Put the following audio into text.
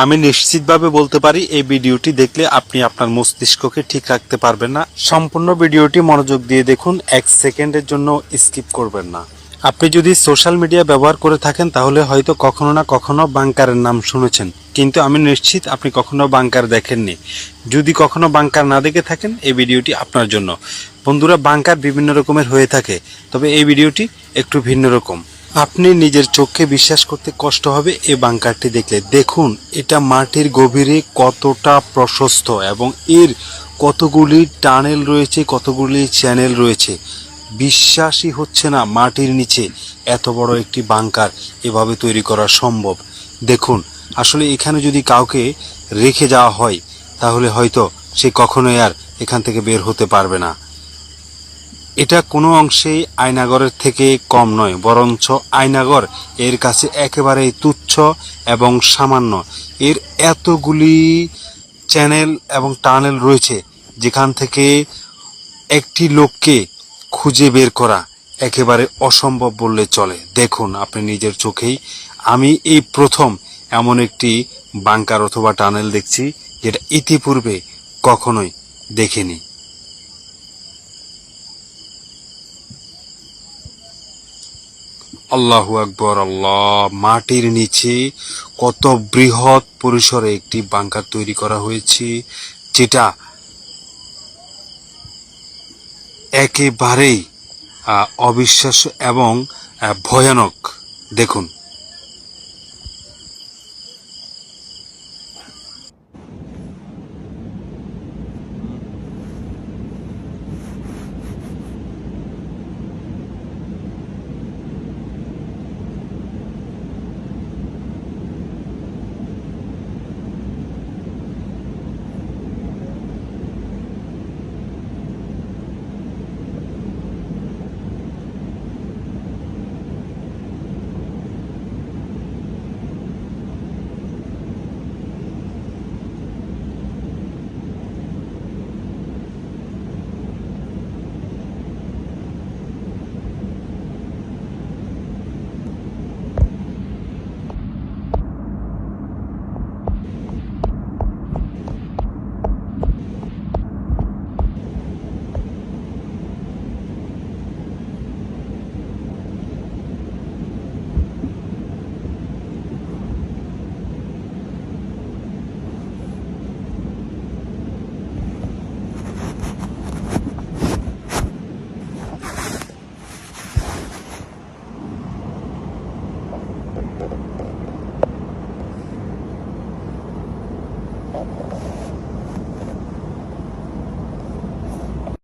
আমি নিশ্চিতভাবে বলতে পারি এই ভিডিওটি দেখলে আপনি আপনার মস্তিষ্ককে ঠিক রাখতে পারবেন না। সম্পূর্ণ ভিডিওটি মনোযোগ দিয়ে দেখুন, 1 সেকেন্ডের জন্য স্কিপ করবেন না। আপনি যদি সোশ্যাল মিডিয়া ব্যবহার করে থাকেন তাহলে হয়তো কখনো না কখনো বাংকারের নাম শুনেছেন, কিন্তু আমি নিশ্চিত আপনি কখনো বাংকার দেখেননি। যদি কখনো বাংকার না দেখে থাকেন এই ভিডিওটি আপনার জন্য। বন্ধুরা, বাংকার বিভিন্ন রকমের হয়ে থাকে, তবে এই ভিডিওটি একটু ভিন্ন রকম। আপনি নিজের চোখে বিশ্বাস করতে কষ্ট হবে এই বাংকারটি দেখলে। দেখুন এটা মাটির গভীরে কতটা প্রশস্ত এবং এর কতগুলি টানেল রয়েছে, কতগুলি চ্যানেল রয়েছে। বিশ্বাসই হচ্ছে না মাটির নিচে এত বড় একটি বাংকার এভাবে তৈরি করা সম্ভব। দেখুন, আসলে এখানে যদি কাউকে রেখে যাওয়া হয় তাহলে হয়তো সে কখনোই আর এখান থেকে বের হতে পারবে না। এটা কোনো অংশেই আয়নাগরের থেকে কম নয়, বরঞ্চ আয়নাগর এর কাছে একেবারেই তুচ্ছ এবং সামান্য। এর এতগুলি চ্যানেল এবং টানেল রয়েছে যেখান থেকে একটি লোককে খুঁজে বের করা একেবারে অসম্ভব বললে চলে। দেখুন আপনি নিজের চোখেই। আমি এই প্রথম এমন একটি বাংকার অথবা টানেল দেখছি যেটা ইতিপূর্বে কখনোই দেখিনি। আল্লাহু আকবার, আল্লাহ! মাটির নিচে কত বৃহৎ পরিসরে একটি বাংকার তৈরি করা হয়েছে, যেটা একেবারেই অবিশ্বাস্য এবং ভয়ানক। দেখুন